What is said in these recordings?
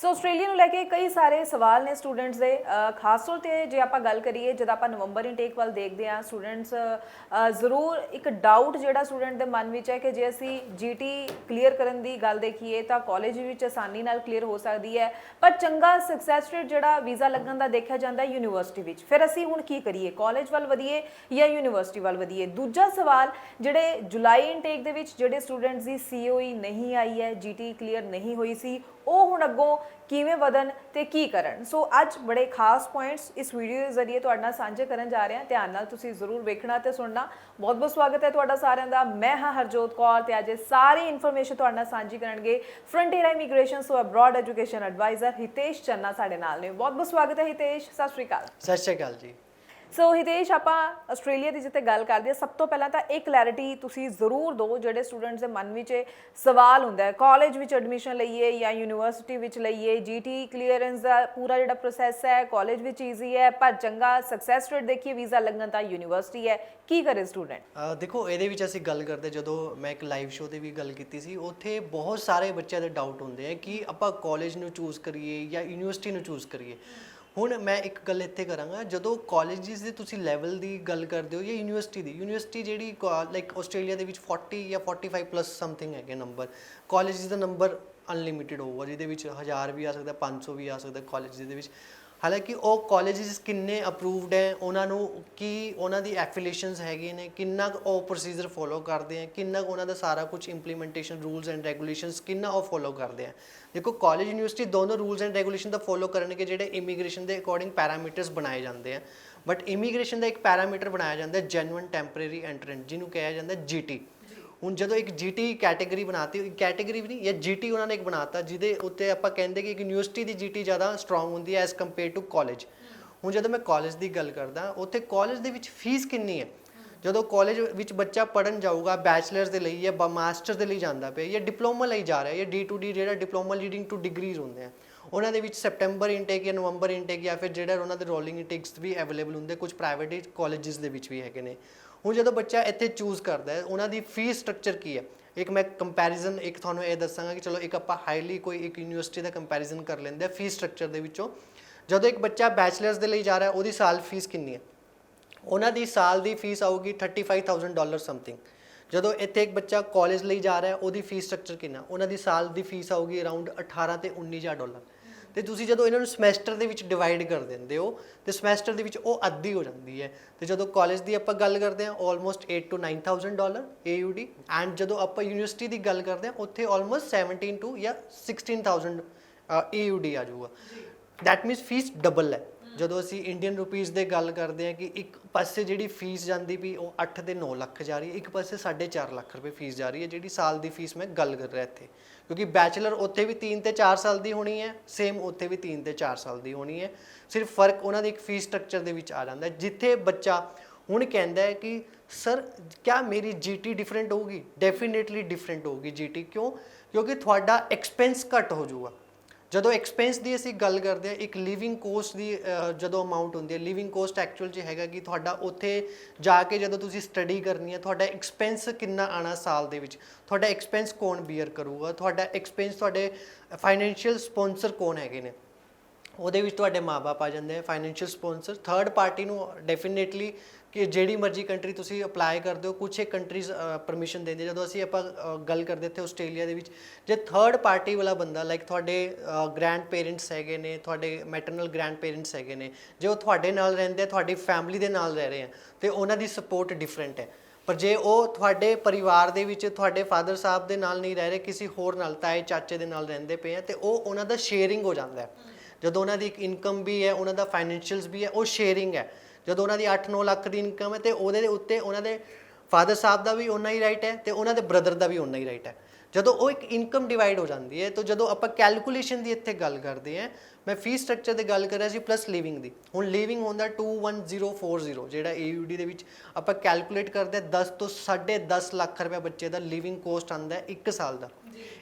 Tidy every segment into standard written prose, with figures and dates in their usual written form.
ਸੋ Australia ਨੂੰ ਲੈ ਕੇ ਕਈ ਸਾਰੇ ਸਵਾਲ ਨੇ ਸਟੂਡੈਂਟਸ ਦੇ ਖਾਸ ਤੌਰ ਤੇ ਜੇ ਆਪਾਂ ਗੱਲ ਕਰੀਏ ਜਦ ਆਪਾਂ ਨਵੰਬਰ ਇਨਟੇਕ ਵੱਲ ਦੇਖਦੇ ਹਾਂ ਸਟੂਡੈਂਟਸ ਜ਼ਰੂਰ ਇੱਕ ਡਾਊਟ ਜਿਹੜਾ ਸਟੂਡੈਂਟ ਦੇ ਮਨ ਵਿੱਚ ਹੈ ਕਿ ਜੇ ਅਸੀਂ ਜੀਟੀ ਕਲੀਅਰ ਕਰਨ ਦੀ ਗੱਲ ਦੇਖੀਏ ਤਾਂ ਕਾਲਜ ਵਿੱਚ ਆਸਾਨੀ ਨਾਲ ਕਲੀਅਰ ਹੋ ਸਕਦੀ ਹੈ, ਪਰ ਚੰਗਾ ਸਕਸੈਸ ਰੇਟ ਜਿਹੜਾ ਵੀਜ਼ਾ ਲੱਗਣ ਦਾ ਦੇਖਿਆ ਜਾਂਦਾ ਹੈ ਯੂਨੀਵਰਸਿਟੀ ਵਿੱਚ। ਫਿਰ ਅਸੀਂ ਹੁਣ ਕੀ ਕਰੀਏ, ਕਾਲਜ ਵੱਲ ਵਧੀਏ ਜਾਂ ਯੂਨੀਵਰਸਿਟੀ ਵੱਲ ਵਧੀਏ? ਦੂਜਾ ਸਵਾਲ, ਜਿਹੜੇ ਜੁਲਾਈ ਇਨਟੇਕ ਦੇ ਵਿੱਚ ਜਿਹੜੇ ਸਟੂਡੈਂਟਸ ਦੀ ਸੀਓਈ ਨਹੀਂ ਆਈ ਹੈ, ਜੀਟੀ ਕਲੀਅਰ ਨਹੀਂ ਹੋਈ ਸੀ, ਉਹ ਹੁਣ ਅੱਗੋਂ ਕਿਵੇਂ ਵਧਣ ਤੇ ਕੀ ਕਰਨ? ਸੋ ਅੱਜ ਬੜੇ ਖਾਸ ਪੁਆਇੰਟਸ ਇਸ ਵੀਡੀਓ ਦੇ ਜ਼ਰੀਏ ਤੁਹਾਡੇ ਨਾਲ ਸਾਂਝੇ ਕਰਨ ਜਾ ਰਹੇ ਹਾਂ। ਧਿਆਨ ਨਾਲ ਤੁਸੀਂ ਜ਼ਰੂਰ ਵੇਖਣਾ ਤੇ ਸੁਣਨਾ। ਬਹੁਤ ਬਹੁਤ ਸਵਾਗਤ ਹੈ ਤੁਹਾਡਾ ਸਾਰਿਆਂ ਦਾ। ਮੈਂ ਹਾਂ ਹਰਜੋਤ ਕੌਰ ਤੇ ਅੱਜ ਸਾਰੀ ਇਨਫੋਰਮੇਸ਼ਨ ਤੁਹਾਡੇ ਨਾਲ ਸਾਂਝੀ ਕਰਨਗੇ ਫਰੰਟੀਅਰ ਇਮੀਗ੍ਰੇਸ਼ਨ ਸੋ ਅਬਰੋਡ ਐਜੂਕੇਸ਼ਨ ਐਡਵਾਈਜ਼ਰ ਹਿਤੇਸ਼ ਚੰਨਾ ਸਾਡੇ ਨਾਲ ਨੇ। ਬਹੁਤ ਬਹੁਤ ਸਵਾਗਤ ਹੈ ਹਿਤੇਸ਼, ਸਤਿ ਸ਼੍ਰੀ ਅਕਾਲ। ਸਤਿ ਸ਼੍ਰੀ ਅਕਾਲ ਜੀ। ਸੋ ਹਿਤੇਸ਼, ਆਪਾਂ ਆਸਟ੍ਰੇਲੀਆ ਦੀ ਜਿੱਤੇ ਗੱਲ ਕਰਦੇ ਹਾਂ, ਸਭ ਤੋਂ ਪਹਿਲਾਂ ਤਾਂ ਇਹ ਕਲੈਰਿਟੀ ਤੁਸੀਂ ਜ਼ਰੂਰ ਦਿਓ ਜਿਹੜੇ ਸਟੂਡੈਂਟਸ ਦੇ ਮਨ ਵਿੱਚ ਸਵਾਲ ਹੁੰਦਾ ਹੈ ਕਾਲਜ ਵਿੱਚ ਐਡਮਿਸ਼ਨ ਲਈਏ ਜਾਂ ਯੂਨੀਵਰਸਿਟੀ ਵਿੱਚ ਲਈਏ, ਜੀਟੀ ਕਲੀਅਰੈਂਸ ਦਾ ਪੂਰਾ ਜਿਹੜਾ ਪ੍ਰੋਸੈਸ ਹੈ ਕਾਲਜ ਵਿੱਚ ਈਜ਼ੀ ਹੈ ਪਰ ਚੰਗਾ ਸਕਸੈਸ ਰੇਟ ਦੇਖੀਏ ਵੀਜ਼ਾ ਲੱਗਣ ਤਾਂ ਯੂਨੀਵਰਸਿਟੀ ਹੈ, ਕੀ ਕਰੇ ਸਟੂਡੈਂਟ? ਦੇਖੋ, ਇਹਦੇ ਵਿੱਚ ਅਸੀਂ ਗੱਲ ਕਰਦੇ ਜਦੋਂ ਮੈਂ ਇੱਕ ਲਾਈਵ ਸ਼ੋਅ ਤੇ ਵੀ ਗੱਲ ਕੀਤੀ ਸੀ, ਉੱਥੇ ਬਹੁਤ ਸਾਰੇ ਬੱਚਿਆਂ ਦੇ ਡਾਊਟ ਹੁੰਦੇ ਆ ਕਿ ਆਪਾਂ ਕਾਲਜ ਨੂੰ ਚੂਜ਼ ਕਰੀਏ ਜਾਂ ਯੂਨੀਵਰਸਿਟੀ ਨੂੰ ਚੂਜ਼ ਕਰੀਏ। ਹੁਣ ਮੈਂ ਇੱਕ ਗੱਲ ਇੱਥੇ ਕਰਾਂਗਾ, ਜਦੋਂ ਕਾਲਜਿਸ ਦੇ ਤੁਸੀਂ ਲੈਵਲ ਦੀ ਗੱਲ ਕਰਦੇ ਹੋ ਜਾਂ ਯੂਨੀਵਰਸਿਟੀ ਜਿਹੜੀ ਲਾਈਕ ਆਸਟ੍ਰੇਲੀਆ ਦੇ ਵਿੱਚ 40 ਜਾਂ 45 ਪਲੱਸ ਸਮਥਿੰਗ ਹੈਗੇ ਨੰਬਰ, ਕਾਲਜਿਸ ਦਾ ਨੰਬਰ ਅਨਲਿਮਿਟਿਡ ਹੋਊਗਾ ਜਿਹਦੇ ਵਿੱਚ 1000 ਵੀ ਆ ਸਕਦਾ, 500 ਵੀ ਆ ਸਕਦਾ ਕਾਲਜ ਦੇ ਵਿੱਚ। ਹਾਲਾਂਕਿ ਉਹ ਕਾਲਜਿਸ ਕਿੰਨੇ ਅਪਰੂਵਡ ਹੈ, ਉਹਨਾਂ ਨੂੰ ਕੀ ਉਹਨਾਂ ਦੀ ਐਫੀਲੀਏਸ਼ਨਸ ਹੈਗੇ ਨੇ, ਕਿੰਨਾ ਉਹ ਪ੍ਰੋਸੀਜਰ ਫੋਲੋ ਕਰਦੇ ਆ, ਕਿੰਨਾ ਉਹਨਾਂ ਦਾ ਸਾਰਾ ਕੁਝ ਇੰਪਲੀਮੈਂਟੇਸ਼ਨ ਰੂਲਸ ਐਂਡ ਰੈਗੂਲੇਸ਼ਨਸ ਕਿੰਨਾ ਉਹ ਫੋਲੋ ਕਰਦੇ ਆ। ਦੇਖੋ, ਕਾਲਜ ਯੂਨੀਵਰਸਿਟੀ ਦੋਨੋਂ rules and regulation the follow ਕਰਨਗੇ ਜਿਹੜੇ ਇਮੀਗ੍ਰੇਸ਼ਨ ਦੇ ਅਕੋਰਡਿੰਗ ਪੈਰਾਮੀਟਰਸ ਬਣਾਏ ਜਾਂਦੇ ਆ। ਬਟ ਇਮੀਗ੍ਰੇਸ਼ਨ ਦਾ ਇੱਕ ਪੈਰਾਮੀਟਰ ਬਣਾਇਆ ਜਾਂਦਾ ਜੈਨੂਇਨ ਟੈਂਪਰੇਰੀ ਐਂਟਰੈਂਟ, ਜਿਹਨੂੰ ਕਿਹਾ ਜਾਂਦਾ ਜੀਟੀ। ਹੁਣ ਜਦੋਂ ਇੱਕ ਜੀਟੀ ਕੈਟੇਗਰੀ ਬਣਾਤੀ, ਕੈਟੇਗਰੀ ਵੀ ਨਹੀਂ ਜਾਂ ਜੀਟੀ ਉਹਨਾਂ ਨੇ ਇੱਕ ਬਣਾਤਾ ਜਿਹਦੇ ਉੱਤੇ ਆਪਾਂ ਕਹਿੰਦੇ ਕਿ ਇੱਕ ਯੂਨੀਵਰਸਿਟੀ ਦੀ ਜੀਟੀ ਜ਼ਿਆਦਾ ਸਟਰੋਂਗ ਹੁੰਦੀ ਹੈ ਐਜ਼ ਕੰਪੇਅਰ ਟੂ ਕਾਲਜ। ਹੁਣ ਜਦੋਂ ਮੈਂ ਕਾਲਜ ਦੀ ਗੱਲ ਕਰਦਾ, ਉੱਥੇ ਕਾਲਜ ਦੇ ਵਿੱਚ ਫੀਸ ਕਿੰਨੀ ਹੈ? ਜਦੋਂ ਕਾਲਜ ਵਿੱਚ ਬੱਚਾ ਪੜ੍ਹਨ ਜਾਊਗਾ ਬੈਚਲਰਸ ਦੇ ਲਈ ਜਾਂ ਮਾਸਟਰਸ ਦੇ ਲਈ ਜਾਂਦਾ ਪਿਆ ਜਾਂ ਡਿਪਲੋਮਾ ਲਈ ਜਾ ਰਿਹਾ ਜਾਂ D2D ਜਿਹੜਾ ਡਿਪਲੋਮਾ ਲੀਡਿੰਗ ਟੂ ਡਿਗਰੀਜ਼ ਹੁੰਦੇ ਆ, ਉਹਨਾਂ ਦੇ ਵਿੱਚ ਸੈਪਟੈਂਬਰ ਇਨਟੇਕ ਜਾਂ ਨਵੰਬਰ ਇਨਟੇਕ ਜਾਂ ਫਿਰ ਜਿਹੜਾ ਉਹਨਾਂ ਦੇ ਰੋਲਿੰਗ ਇਨਟੇਕਸ ਵੀ ਅਵੇਲੇਬਲ ਹੁੰਦੇ, ਕੁਝ ਪ੍ਰਾਈਵੇਟ ਕਾਲਜਿਸ ਦੇ ਵਿੱਚ ਵੀ ਹੈਗੇ ਨੇ। ਹੁਣ ਜਦੋਂ ਬੱਚਾ ਇੱਥੇ ਚੂਜ਼ ਕਰਦਾ ਹੈ, ਉਹਨਾਂ ਦੀ ਫੀਸ ਸਟਰਕਚਰ ਕੀ ਹੈ? ਇੱਕ ਮੈਂ ਕੰਪੈਰੀਜ਼ਨ ਇੱਕ ਤੁਹਾਨੂੰ ਇਹ ਦੱਸਾਂਗਾ ਕਿ ਚਲੋ ਇੱਕ ਆਪਾਂ ਹਾਈਲੀ ਕੋਈ ਇੱਕ ਯੂਨੀਵਰਸਿਟੀ ਦਾ ਕੰਪੈਰੀਜ਼ਨ ਕਰ ਲੈਂਦੇ ਆ ਫੀਸ ਸਟਰਕਚਰ ਦੇ ਵਿੱਚੋਂ। ਜਦੋਂ ਇੱਕ ਬੱਚਾ ਬੈਚਲਰਸ ਦੇ ਲਈ ਜਾ ਰਿਹਾ, ਉਹਦੀ ਸਾਲ ਫੀਸ ਕਿੰਨੀ ਹੈ? ਉਹਨਾਂ ਦੀ ਸਾਲ ਦੀ ਫੀਸ ਆਊਗੀ $35,000 ਸਮਥਿੰਗ। ਜਦੋਂ ਇੱਥੇ ਇੱਕ ਬੱਚਾ ਕਾਲਜ ਲਈ ਜਾ ਰਿਹਾ, ਉਹਦੀ ਫੀਸ ਸਟਰਕਚਰ ਕਿੰਨਾ? ਉਹਨਾਂ ਦੀ ਸਾਲ ਦੀ ਫੀਸ ਆਊਗੀ ਅਰਾਊਂਡ 18 ਤੇ $19,000। ਤੇ ਤੁਸੀਂ ਜਦੋਂ ਇਹਨਾਂ ਨੂੰ ਸਮੈਸਟਰ ਦੇ ਵਿੱਚ ਡਿਵਾਈਡ ਕਰ ਦਿੰਦੇ ਹੋ ਤੇ ਸਮੈਸਟਰ ਦੇ ਵਿੱਚ ਉਹ ਅੱਧੀ ਹੋ ਜਾਂਦੀ ਹੈ। ਤੇ ਜਦੋਂ ਕਾਲਜ ਦੀ ਆਪਾਂ ਗੱਲ ਕਰਦੇ ਹਾਂ ਆਲਮੋਸਟ $8,000 to $9,000 AUD, ਐਂਡ ਜਦੋਂ ਆਪਾਂ ਯੂਨੀਵਰਸਿਟੀ ਦੀ ਗੱਲ ਕਰਦੇ ਹਾਂ ਉੱਥੇ ਆਲਮੋਸਟ 17 to ਜਾਂ 16,000 AUD ਆ ਜਾਊਗਾ। ਦੈਟ ਮੀਨਸ ਫੀਸ ਡਬਲ ਹੈ। ਜਦੋਂ ਅਸੀਂ ਇੰਡੀਅਨ ਰੁਪੀਜ਼ ਦੇ ਗੱਲ ਕਰਦੇ ਹਾਂ ਕਿ ਇੱਕ ਪਾਸੇ ਜਿਹੜੀ ਫੀਸ ਜਾਂਦੀ ਵੀ ਉਹ 8 ਤੇ 9 ਲੱਖ ਜਾ ਰਹੀ ਹੈ, ਇੱਕ ਪਾਸੇ 4.5 ਲੱਖ ਰੁਪਏ ਫੀਸ ਜਾ ਰਹੀ ਹੈ, ਜਿਹੜੀ ਸਾਲ ਦੀ ਫੀਸ ਮੈਂ ਗੱਲ ਕਰ ਰਿਹਾ ਇੱਥੇ। ਕਿਉਂਕਿ ਬੈਚਲਰ ਉੱਥੇ ਵੀ 3 ਤੇ 4 ਸਾਲ ਦੀ ਹੋਣੀ ਹੈ, ਸੇਮ ਉੱਥੇ ਵੀ 3 ਤੇ 4 ਸਾਲ ਦੀ ਹੋਣੀ ਹੈ। ਸਿਰਫ ਫਰਕ ਉਹਨਾਂ ਦੀ ਇੱਕ ਫੀਸ ਸਟਰਕਚਰ ਦੇ ਵਿੱਚ ਆ ਜਾਂਦਾ। ਜਿੱਥੇ ਬੱਚਾ ਹੁਣ ਕਹਿੰਦਾ ਹੈ ਕਿ ਸਰ ਕਿਆ ਮੇਰੀ ਜੀਟੀ ਡਿਫਰੈਂਟ ਹੋਊਗੀ? ਡੈਫੀਨੇਟਲੀ ਡਿਫਰੈਂਟ ਹੋਊਗੀ ਜੀਟੀ। ਕਿਉਂ? ਕਿਉਂਕਿ ਤੁਹਾਡਾ ਐਕਸਪੈਂਸ ਘੱਟ ਹੋ ਜਾਊਗਾ। ਜਦੋਂ ਐਕਸਪੈਂਸ ਦੀ ਅਸੀਂ ਗੱਲ ਕਰਦੇ ਹਾਂ, ਇੱਕ ਲਿਵਿੰਗ ਕੋਸਟ ਦੀ ਜਦੋਂ ਅਮਾਊਂਟ ਹੁੰਦੀ ਹੈ, ਲਿਵਿੰਗ ਕੋਸਟ ਐਕਚੁਅਲ 'ਚ ਹੈਗਾ ਕਿ ਤੁਹਾਡਾ ਉੱਥੇ ਜਾ ਕੇ ਜਦੋਂ ਤੁਸੀਂ ਸਟੱਡੀ ਕਰਨੀ ਹੈ, ਤੁਹਾਡਾ ਐਕਸਪੈਂਸ ਕਿੰਨਾ ਆਉਣਾ ਸਾਲ ਦੇ ਵਿੱਚ, ਤੁਹਾਡਾ ਐਕਸਪੈਂਸ ਕੌਣ ਬੀਅਰ ਕਰੂਗਾ, ਤੁਹਾਡਾ ਐਕਸਪੈਂਸ ਤੁਹਾਡੇ ਫਾਈਨੈਂਸ਼ੀਅਲ ਸਪੋਂਸਰ ਕੌਣ ਹੈਗੇ ਨੇ, ਉਹਦੇ ਵਿੱਚ ਤੁਹਾਡੇ ਮਾਂ-ਬਾਪ ਆ ਜਾਂਦੇ ਆ ਫਾਈਨੈਂਸ਼ੀਅਲ ਸਪੋਂਸਰ। ਥਰਡ ਪਾਰਟੀ ਨੂੰ ਡੈਫੀਨੇਟਲੀ ਕਿ ਜਿਹੜੀ ਮਰਜ਼ੀ ਕੰਟਰੀ ਤੁਸੀਂ ਅਪਲਾਈ ਕਰਦੇ ਹੋ, ਕੁਛ ਇੱਕ ਕੰਟਰੀਜ਼ ਪਰਮਿਸ਼ਨ ਦਿੰਦੇ। ਜਦੋਂ ਅਸੀਂ ਆਪਾਂ ਗੱਲ ਕਰਦੇ ਇੱਥੇ ਆਸਟ੍ਰੇਲੀਆ ਦੇ ਵਿੱਚ, ਜੇ ਥਰਡ ਪਾਰਟੀ ਵਾਲਾ ਬੰਦਾ ਲਾਈਕ ਤੁਹਾਡੇ ਗ੍ਰੈਂਡ ਪੇਰੈਂਟਸ ਹੈਗੇ ਨੇ, ਤੁਹਾਡੇ ਮੈਟਰਨਲ ਗ੍ਰੈਂਡ ਪੇਰੈਂਟਸ ਹੈਗੇ ਨੇ, ਜੇ ਉਹ ਤੁਹਾਡੇ ਨਾਲ ਰਹਿੰਦੇ ਆ, ਤੁਹਾਡੀ ਫੈਮਿਲੀ ਦੇ ਨਾਲ ਰਹਿ ਰਹੇ ਆ, ਤੇ ਉਹਨਾਂ ਦੀ ਸਪੋਰਟ ਡਿਫਰੈਂਟ ਹੈ। ਪਰ ਜੇ ਉਹ ਤੁਹਾਡੇ ਪਰਿਵਾਰ ਦੇ ਵਿੱਚ ਤੁਹਾਡੇ ਫਾਦਰ ਸਾਹਿਬ ਦੇ ਨਾਲ ਨਹੀਂ ਰਹਿ ਰਹੇ, ਕਿਸੇ ਹੋਰ ਨਾਲ ਤਾਏ ਚਾਚੇ ਦੇ ਨਾਲ ਰਹਿੰਦੇ ਪਏ ਆ, ਤੇ ਉਹ ਉਹਨਾਂ ਦਾ ਸ਼ੇਅਰਿੰਗ ਹੋ ਜਾਂਦਾ ਹੈ। ਜਦੋਂ ਉਹਨਾਂ ਦੀ ਇੱਕ ਇਨਕਮ ਵੀ ਹੈ, ਉਹਨਾਂ ਦਾ ਫਾਈਨੈਂਸ਼ੀਅਲਸ ਵੀ ਹੈ, ਉਹ ਸ਼ੇਅਰਿੰਗ ਹੈ। ਜਦੋਂ ਉਹਨਾਂ ਦੀ 8-9 ਲੱਖ ਦੀ ਇਨਕਮ ਹੈ ਤੇ ਉਹਦੇ ਉੱਤੇ ਉਹਨਾਂ ਦੇ ਫਾਦਰ ਸਾਹਿਬ ਦਾ ਵੀ ਓਨਾ ਹੀ ਰਾਈਟ ਹੈ ਤੇ ਉਹਨਾਂ ਦੇ ਬ੍ਰਦਰ ਦਾ ਵੀ ਓਨਾ ਹੀ ਰਾਈਟ ਹੈ। ਜਦੋਂ ਉਹ ਇੱਕ ਇਨਕਮ ਡਿਵਾਈਡ ਹੋ ਜਾਂਦੀ ਹੈ, ਤਾਂ ਜਦੋਂ ਆਪਾਂ ਕੈਲਕੂਲੇਸ਼ਨ ਦੀ ਇੱਥੇ ਗੱਲ ਕਰਦੇ ਹਾਂ, ਮੈਂ ਫੀਸ ਸਟਰਕਚਰ ਦੀ ਗੱਲ ਕਰ ਰਿਹਾ ਸੀ ਪਲੱਸ ਲਿਵਿੰਗ ਦੀ। ਹੁਣ ਲਿਵਿੰਗ ਹੁੰਦਾ 21040, ਜਿਹੜਾ AUD ਦੇ ਵਿੱਚ ਆਪਾਂ ਕੈਲਕੂਲੇਟ ਕਰਦੇ ਹਾਂ 10 ਤੋਂ 10.5 ਲੱਖ ਰੁਪਏ ਬੱਚੇ ਦਾ ਲਿਵਿੰਗ ਕੋਸਟ ਆਉਂਦਾ 1 ਸਾਲ ਦਾ।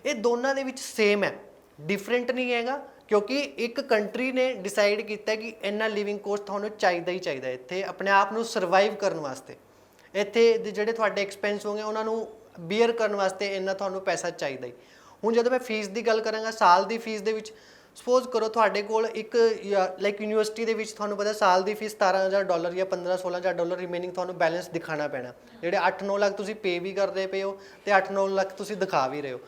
ਇਹ ਦੋਨਾਂ ਦੇ ਵਿੱਚ ਸੇਮ ਹੈ, ਡਿਫਰੈਂਟ ਨਹੀਂ ਹੈਗਾ। ਕਿਉਂਕਿ ਇੱਕ ਕੰਟਰੀ ਨੇ ਡਿਸਾਈਡ ਕੀਤਾ ਕਿ ਇੰਨਾ ਲਿਵਿੰਗ ਕੋਸਟ ਤੁਹਾਨੂੰ ਚਾਹੀਦਾ ਹੀ ਚਾਹੀਦਾ ਇੱਥੇ ਆਪਣੇ ਆਪ ਨੂੰ ਸਰਵਾਈਵ ਕਰਨ ਵਾਸਤੇ। ਇੱਥੇ ਦੇ ਜਿਹੜੇ ਤੁਹਾਡੇ ਐਕਸਪੈਂਸ ਹੋਣਗੇ ਉਹਨਾਂ ਨੂੰ ਬੀਅਰ ਕਰਨ ਵਾਸਤੇ ਇੰਨਾ ਤੁਹਾਨੂੰ ਪੈਸਾ ਚਾਹੀਦਾ ਹੀ। ਹੁਣ ਜਦੋਂ ਮੈਂ ਫੀਸ ਦੀ ਗੱਲ ਕਰਾਂਗਾ, ਸਾਲ ਦੀ ਫੀਸ ਦੇ ਵਿੱਚ ਸਪੋਜ਼ ਕਰੋ ਤੁਹਾਡੇ ਕੋਲ ਇੱਕ ਲਾਈਕ ਯੂਨੀਵਰਸਿਟੀ ਦੇ ਵਿੱਚ ਤੁਹਾਨੂੰ ਪਤਾ ਸਾਲ ਦੀ ਫੀਸ $17,000 ਜਾਂ 15-16 ਹਜ਼ਾਰ ਰਿਮੇਨਿੰਗ ਤੁਹਾਨੂੰ ਬੈਲੈਂਸ ਦਿਖਾਣਾ ਪੈਣਾ, ਜਿਹੜੇ 8-9 ਲੱਖ ਤੁਸੀਂ ਪੇ ਵੀ ਕਰਦੇ ਪਏ ਹੋ ਤੇ 8-9 ਲੱਖ ਤੁਸੀਂ ਦਿਖਾ ਵੀ ਰਹੇ ਹੋ।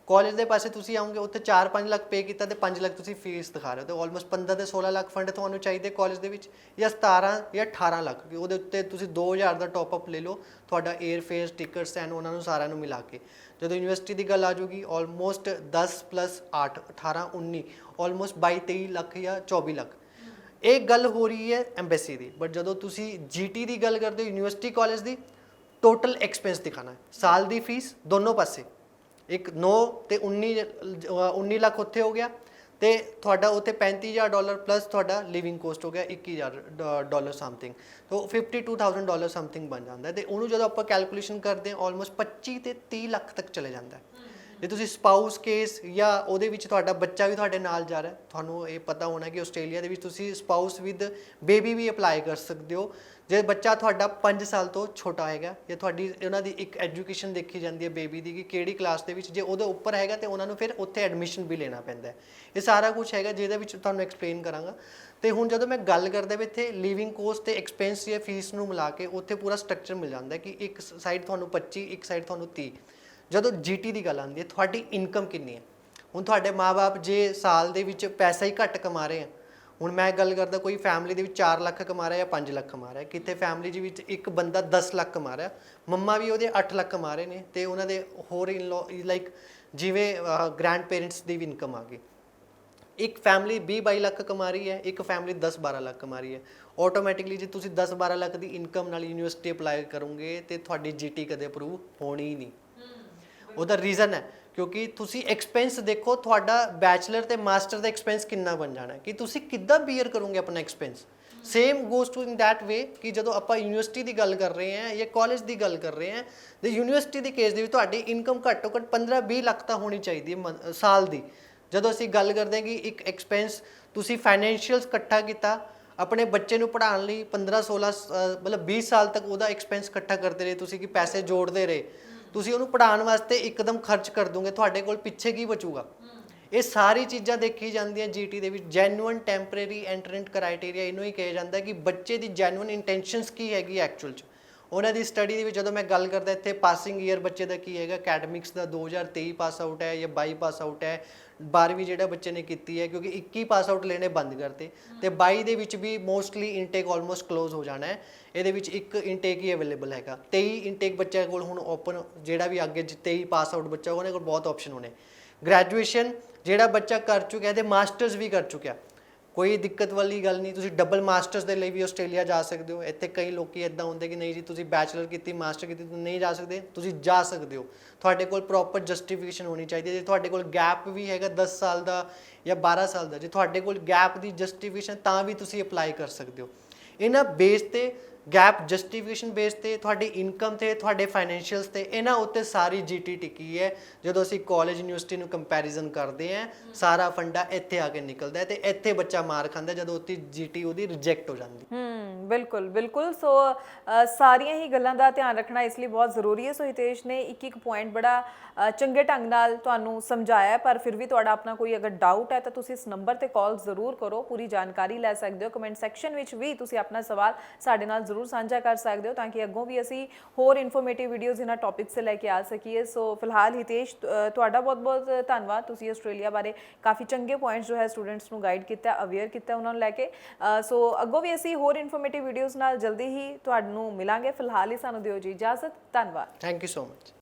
ਕਾਲਜ ਦੇ ਪਾਸੇ ਤੁਸੀਂ ਆਉਂਗੇ ਉੱਥੇ 4-5 ਲੱਖ ਪੇ ਕੀਤਾ ਤੇ 5 ਲੱਖ ਤੁਸੀਂ ਫੀਸ ਦਿਖਾ ਰਹੇ ਹੋ, ਤੇ ਆਲਮੋਸਟ 15 ਤੇ 16 ਲੱਖ ਫੰਡ ਤੁਹਾਨੂੰ ਚਾਹੀਦੇ ਕਾਲਜ ਦੇ ਵਿੱਚ, ਜਾਂ 17 ਜਾਂ 18 ਲੱਖ, ਉਹਦੇ ਉੱਤੇ ਤੁਸੀਂ 2,000 ਦਾ ਟੌਪ ਅਪ ਲੈ ਲਓ, ਤੁਹਾਡਾ 에ਅਰ ਫੇਅਰ ਟਿਕਟਸ ਐਂਡ ਉਹਨਾਂ ਨੂੰ ਸਾਰਿਆਂ ਨੂੰ ਮਿਲਾ ਕੇ। ਜਦੋਂ ਯੂਨੀਵਰਸਿਟੀ ਦੀ ਗੱਲ ਆ ਜਾਊਗੀ ਆਲਮੋਸਟ 10 + 8 18 19 ਆਲਮੋਸਟ 22-23 ਲੱਖ ਜਾਂ 24 ਲੱਖ। ਇਹ ਗੱਲ ਹੋ ਰਹੀ ਹੈ ਐਮਬੈਸੀ ਦੀ, ਬਟ ਜਦੋਂ ਤੁਸੀਂ ਜੀਟੀ ਦੀ ਗੱਲ ਕਰਦੇ ਹੋ ਯੂਨੀਵਰਸਿਟੀ ਕਾਲਜ ਦੀ, ਟੋਟਲ ਐਕਸਪੈਂਸ ਦਿਖਾਣਾ ਹੈ, ਸਾਲ ਦੀ ਫੀਸ ਦੋਨੋਂ ਪਾਸੇ, ਇੱਕ 9 ਤੇ 19 ਲੱਖ ਉੱਥੇ ਹੋ ਗਿਆ, ਤੇ ਤੁਹਾਡਾ ਉੱਥੇ $35,000 ਪਲੱਸ ਤੁਹਾਡਾ ਲਿਵਿੰਗ ਕੋਸਟ ਹੋ ਗਿਆ $21,000 ਸਮਥਿੰਗ, ਤਾਂ $52,000 ਸਮਥਿੰਗ ਬਣ ਜਾਂਦਾ ਹੈ। ਤੇ ਉਹਨੂੰ ਜਦੋਂ ਆਪਾਂ ਕੈਲਕੂਲੇਸ਼ਨ ਕਰਦੇ ਹਾਂ ਆਲਮੋਸਟ 25 ਤੇ 30 ਲੱਖ ਤੱਕ ਚਲੇ ਜਾਂਦਾ ਹੈ। ਜੇ ਤੁਸੀਂ ਸਪਾਊਸ ਕੇਸ ਜਾਂ ਉਹਦੇ ਵਿੱਚ ਤੁਹਾਡਾ ਬੱਚਾ ਵੀ ਤੁਹਾਡੇ ਨਾਲ ਜਾ ਰਿਹਾ, ਤੁਹਾਨੂੰ ਇਹ ਪਤਾ ਹੋਣਾ ਕਿ ਆਸਟ੍ਰੇਲੀਆ ਦੇ ਵਿੱਚ ਤੁਸੀਂ ਸਪਾਊਸ ਵਿਦ ਬੇਬੀ ਵੀ ਅਪਲਾਈ ਕਰ ਸਕਦੇ ਹੋ। ਜੇ ਬੱਚਾ ਤੁਹਾਡਾ 5 ਸਾਲ ਤੋਂ ਛੋਟਾ ਹੈਗਾ, ਜਾਂ ਤੁਹਾਡੀ ਉਹਨਾਂ ਦੀ ਇੱਕ ਐਜੂਕੇਸ਼ਨ ਦੇਖੀ ਜਾਂਦੀ ਹੈ ਬੇਬੀ ਦੀ ਕਿ ਕਿਹੜੀ ਕਲਾਸ ਦੇ ਵਿੱਚ, ਜੇ ਉਹਦੇ ਉੱਪਰ ਹੈਗਾ ਤੇ ਉਹਨਾਂ ਨੂੰ ਫਿਰ ਉੱਥੇ ਐਡਮਿਸ਼ਨ ਵੀ ਲੈਣਾ ਪੈਂਦਾ ਹੈ। ਇਹ ਸਾਰਾ ਕੁਝ ਹੈਗਾ ਜਿਹਦੇ ਵਿੱਚ ਤੁਹਾਨੂੰ ਐਕਸਪਲੇਨ ਕਰਾਂਗਾ। ਤੇ ਹੁਣ ਜਦੋਂ ਮੈਂ ਗੱਲ ਕਰਦਾ ਵੀ ਇੱਥੇ ਲਿਵਿੰਗ ਕੋਸਟ ਤੇ ਐਕਸਪੈਂਸ ਜਾਂ ਫੀਸ ਨੂੰ ਮਿਲਾ ਕੇ ਉੱਥੇ ਪੂਰਾ ਸਟਰਕਚਰ ਮਿਲ ਜਾਂਦਾ ਕਿ ਇੱਕ ਸਾਈਡ ਤੁਹਾਨੂੰ 25, ਇੱਕ ਸਾਈਡ ਤੁਹਾਨੂੰ 30। ਜਦੋਂ ਜੀਟੀ ਦੀ ਗੱਲ ਆਉਂਦੀ ਹੈ, ਤੁਹਾਡੀ ਇਨਕਮ ਕਿੰਨੀ ਹੈ। ਹੁਣ ਤੁਹਾਡੇ ਮਾਪੇ ਜੇ ਸਾਲ ਦੇ ਵਿੱਚ ਪੈਸਾ ਹੀ ਘੱਟ ਕਮਾ ਰਹੇ ਆ, ਹੁਣ ਮੈਂ ਗੱਲ ਕਰਦਾ ਕੋਈ ਫੈਮਿਲੀ ਦੇ ਵਿੱਚ 4 ਲੱਖ ਕਮਾ ਰਿਹਾ ਜਾਂ 5 ਲੱਖ ਕਮਾ ਰਿਹਾ, ਕਿਤੇ ਫੈਮਿਲੀ ਦੇ ਵਿੱਚ ਇੱਕ ਬੰਦਾ 10 ਲੱਖ ਕਮਾ ਰਿਹਾ, ਮੰਮਾ ਵੀ ਉਹਦੇ 8 ਲੱਖ ਕਮਾ ਰਹੇ ਨੇ, ਤੇ ਉਹਨਾਂ ਦੇ ਹੋਰ ਲਾਈਕ ਜਿਵੇਂ ਗ੍ਰੈਂਡ ਪੇਰੈਂਟਸ ਦੀ ਵੀ ਇਨਕਮ ਆ ਗਈ। ਇੱਕ ਫੈਮਿਲੀ 20-22 ਲੱਖ ਕਮਾ ਰਹੀ ਹੈ, ਇੱਕ ਫੈਮਿਲੀ 10-12 ਲੱਖ ਕਮਾ ਰਹੀ ਹੈ। ਆਟੋਮੈਟਿਕਲੀ ਜੇ ਤੁਸੀਂ 10-12 ਲੱਖ ਦੀ ਇਨਕਮ ਨਾਲ ਯੂਨੀਵਰਸਿਟੀ ਅਪਲਾਈ ਕਰੋਗੇ ਤੇ ਤੁਹਾਡੀ ਜੀਟੀ ਕਦੇ ਅਪਰੂਵ ਹੋਣੀ ਹੀ ਨਹੀਂ। ਉਹਦਾ ਰੀਜ਼ਨ ਹੈ ਕਿਉਂਕਿ ਤੁਸੀਂ ਐਕਸਪੈਂਸ ਦੇਖੋ, ਤੁਹਾਡਾ ਬੈਚਲਰ ਤੇ ਮਾਸਟਰ ਦਾ ਐਕਸਪੈਂਸ ਕਿੰਨਾ ਬਣ ਜਾਣਾ ਹੈ, ਕਿ ਤੁਸੀਂ ਕਿੱਦਾਂ ਬੀਅਰ ਕਰੋਗੇ ਆਪਣਾ expense. Same goes to in that way ਕਿ ਜਦੋਂ ਆਪਾਂ ਯੂਨੀਵਰਸਿਟੀ ਦੀ ਗੱਲ ਕਰ ਰਹੇ ਹਾਂ ਜਾਂ ਕਾਲਜ ਦੀ ਗੱਲ ਕਰ ਰਹੇ ਹਾਂ, ਤੇ ਯੂਨੀਵਰਸਿਟੀ ਦੀ ਕੇਸ ਦੇ ਵਿੱਚ ਤੁਹਾਡੀ ਇਨਕਮ ਘੱਟੋ ਘੱਟ 15-20 ਲੱਖ ਤਾਂ ਹੋਣੀ ਚਾਹੀਦੀ ਹੈ ਸਾਲ ਦੀ। ਜਦੋਂ ਅਸੀਂ ਗੱਲ ਕਰਦੇ ਹਾਂ ਕਿ ਇੱਕ ਐਕਸਪੈਂਸ ਤੁਸੀਂ ਫਾਈਨੈਂਸ਼ੀਅਲਸ ਇਕੱਠਾ ਕੀਤਾ ਆਪਣੇ ਬੱਚੇ ਨੂੰ ਪੜ੍ਹਾਉਣ ਲਈ 15-16 ਮਤਲਬ 20 ਸਾਲ ਤੱਕ ਉਹਦਾ ਐਕਸਪੈਂਸ ਇਕੱਠਾ ਕਰਦੇ ਰਹੇ ਤੁਸੀਂ, ਕਿ ਪੈਸੇ ਜੋੜਦੇ ਰਹੇ ਤੁਸੀਂ, ਉਹਨੂੰ ਪੜ੍ਹਾਉਣ ਵਾਸਤੇ ਇੱਕਦਮ ਖਰਚ ਕਰ ਦੋਗੇ, ਤੁਹਾਡੇ ਕੋਲ ਪਿੱਛੇ ਕੀ ਬਚੂਗਾ। ਇਹ ਸਾਰੀ ਚੀਜ਼ਾਂ ਦੇਖੀ ਜਾਂਦੀਆਂ ਜੀਟੀ ਦੇ ਵਿੱਚ। ਜੈਨੂਅਨ ਟੈਂਪਰੇਰੀ ਐਂਟਰੈਂਟ ਕ੍ਰਾਈਟੇਰੀਆ ਇਹਨੂੰ ਹੀ ਕਿਹਾ ਜਾਂਦਾ ਕਿ ਬੱਚੇ ਦੀ ਜੈਨੂਅਨ ਇੰਟੈਂਸ਼ਨਸ ਕੀ ਹੈਗੀ ਐਕਚੁਅਲ 'ਚ। ਉਹਨਾਂ ਦੀ ਸਟੱਡੀ ਦੇ ਵਿੱਚ ਜਦੋਂ ਮੈਂ ਗੱਲ ਕਰਦਾ ਇੱਥੇ ਪਾਸਿੰਗ ਈਅਰ ਬੱਚੇ ਦਾ ਕੀ ਹੈਗਾ, ਅਕੈਡਮਿਕਸ ਦਾ 2023 ਪਾਸ ਆਊਟ ਹੈ ਜਾਂ 22 ਪਾਸ ਆਊਟ ਹੈ, 12ਵੀਂ ਜਿਹੜਾ ਬੱਚੇ ਨੇ ਕੀਤੀ ਹੈ, ਕਿਉਂਕਿ 21 ਪਾਸ ਆਊਟ ਲੈਣੇ ਬੰਦ ਕਰਤੇ, ਤੇ 22 ਦੇ ਵਿੱਚ ਵੀ ਮੋਸਟਲੀ ਇਨਟੇਕ ਆਲਮੋਸਟ ਕਲੋਜ਼ ਹੋ ਜਾਣਾ ਹੈ। ਇਹਦੇ ਵਿੱਚ ਇੱਕ ਇਨਟੇਕ ਹੀ ਅਵੇਲੇਬਲ ਹੈਗਾ। 23 ਇਨਟੇਕ ਬੱਚਿਆਂ ਕੋਲ ਹੁਣ ਓਪਨ, ਜਿਹੜਾ ਵੀ ਅੱਗੇ 23 ਪਾਸ ਆਊਟ ਬੱਚਾ ਉਹਨੇ ਕੋਲ ਬਹੁਤ ਆਪਸ਼ਨ ਹੋਣੇ। ਗ੍ਰੈਜੂਏਸ਼ਨ ਜਿਹੜਾ ਬੱਚਾ ਕਰ ਚੁੱਕਿਆ ਤੇ ਮਾਸਟਰਸ ਵੀ ਕਰ ਚੁੱਕਿਆ, ਕੋਈ ਦਿੱਕਤ ਵਾਲੀ ਗੱਲ ਨਹੀਂ, ਤੁਸੀਂ ਡਬਲ ਮਾਸਟਰਸ ਦੇ ਲਈ ਵੀ ਆਸਟ੍ਰੇਲੀਆ ਜਾ ਸਕਦੇ ਹੋ। ਇੱਥੇ ਕਈ ਲੋਕੀ ਇੱਦਾਂ ਹੁੰਦੇ ਕਿ ਨਹੀਂ ਜੀ ਤੁਸੀਂ ਬੈਚਲਰ ਕੀਤੀ ਮਾਸਟਰ ਕੀਤੀ ਤੁਸੀਂ ਨਹੀਂ ਜਾ ਸਕਦੇ, ਤੁਸੀਂ ਜਾ ਸਕਦੇ ਹੋ। ਤੁਹਾਡੇ ਕੋਲ ਪ੍ਰੋਪਰ ਜਸਟੀਫਿਕੇਸ਼ਨ ਹੋਣੀ ਚਾਹੀਦੀ ਹੈ। ਜੇ ਤੁਹਾਡੇ ਕੋਲ ਗੈਪ ਵੀ ਹੈਗਾ 10 ਸਾਲ ਦਾ ਜਾਂ 12 ਸਾਲ ਦਾ, ਜੇ ਤੁਹਾਡੇ ਕੋਲ ਗੈਪ ਦੀ ਜਸਟੀਫਿਕੇਸ਼ਨ ਤਾਂ ਵੀ ਤੁਸੀਂ ਅਪਲਾਈ ਕਰ ਸਕਦੇ ਹੋ। ਇਹਨਾਂ ਬੇਸ ਤੇ ਗੈਪ ਜਸਟੀਫਿਕੇਸ਼ਨ ਬੇਸ ਤੇ ਤੁਹਾਡੀ ਇਨਕਮ ਤੇ ਤੁਹਾਡੇ ਫਾਈਨੈਂਸ਼ੀਅਲਸ ਤੇ ਇਹਨਾਂ ਉੱਤੇ ਸਾਰੀ ਜੀਟੀ ਟਿਕੀ ਹੈ। ਜਦੋਂ ਅਸੀਂ ਕਾਲਜ ਯੂਨੀਵਰਸਿਟੀ ਨੂੰ ਕੰਪੈਰੀਜ਼ਨ ਕਰਦੇ ਹਾਂ, ਸਾਰਾ ਫੰਡਾ ਇੱਥੇ ਆ ਕੇ ਨਿਕਲਦਾ ਹੈ ਤੇ ਇੱਥੇ ਬੱਚਾ ਮਾਰ ਖਾਂਦਾ ਜਦੋਂ ਉੱਥੇ ਜੀਟੀ ਉਹਦੀ ਰਿਜੈਕਟ ਹੋ ਜਾਂਦੀ। ਬਿਲਕੁਲ ਬਿਲਕੁਲ। ਸੋ ਸਾਰੀਆਂ ਹੀ ਗੱਲਾਂ ਦਾ ਧਿਆਨ ਰੱਖਣਾ ਇਸ ਲਈ ਬਹੁਤ ਜ਼ਰੂਰੀ ਹੈ। ਸੋ ਹਿਤੇਸ਼ ਨੇ ਇੱਕ ਪੁਆਇੰਟ ਬੜਾ ਚੰਗੇ ਢੰਗ ਨਾਲ ਤੁਹਾਨੂੰ ਸਮਝਾਇਆ, ਪਰ ਫਿਰ ਵੀ ਤੁਹਾਡਾ ਆਪਣਾ ਕੋਈ ਅਗਰ ਡਾਊਟ ਹੈ ਤਾਂ ਤੁਸੀਂ ਇਸ ਨੰਬਰ ਤੇ ਕਾਲ ਜ਼ਰੂਰ ਕਰੋ, ਪੂਰੀ ਜਾਣਕਾਰੀ ਲੈ ਸਕਦੇ ਹੋ। ਕਮੈਂਟ ਸੈਕਸ਼ਨ ਵਿੱਚ ਵੀ ਤੁਸੀਂ ਆਪਣਾ ਸਵਾਲ ਸਾਡੇ ਨਾਲ ਜ਼ਰੂਰ ਸਾਂਝਾ ਕਰ ਸਕਦੇ ਹੋ ਤਾਂ ਕਿ ਅੱਗੋਂ ਵੀ ਅਸੀਂ ਹੋਰ ਇਨਫੋਰਮੇਟਿਵ ਵੀਡੀਓਜ਼ ਇਹਨਾਂ ਟੌਪਿਕਸ ਤੇ ਲੈ ਕੇ ਆ ਸਕੀਏ। ਸੋ ਫਿਲਹਾਲ ਹਿਤੇਸ਼ ਤੁਹਾਡਾ ਬਹੁਤ ਬਹੁਤ ਧੰਨਵਾਦ, ਤੁਸੀਂ ਆਸਟ੍ਰੇਲੀਆ ਬਾਰੇ ਕਾਫੀ ਚੰਗੇ ਪੁਆਇੰਟਸ ਜੋ ਹੈ ਸਟੂਡੈਂਟਸ ਨੂੰ ਗਾਈਡ ਕੀਤਾ, ਅਵੇਅਰ ਕੀਤਾ ਉਹਨਾਂ ਨੂੰ ਲੈ ਕੇ। ਸੋ ਅੱਗੋਂ ਵੀ ਅਸੀਂ ਹੋਰ ਇਨਫੋਰਮੇਟਿਵ ਵੀਡੀਓਜ਼ ਨਾਲ ਜਲਦੀ ਹੀ ਤੁਹਾਨੂੰ ਮਿਲਾਂਗੇ। ਫਿਲਹਾਲ ਹੀ ਸਾਨੂੰ ਦਿਓ ਜੀ ਇਜਾਜ਼ਤ। ਧੰਨਵਾਦ। Thank you so much.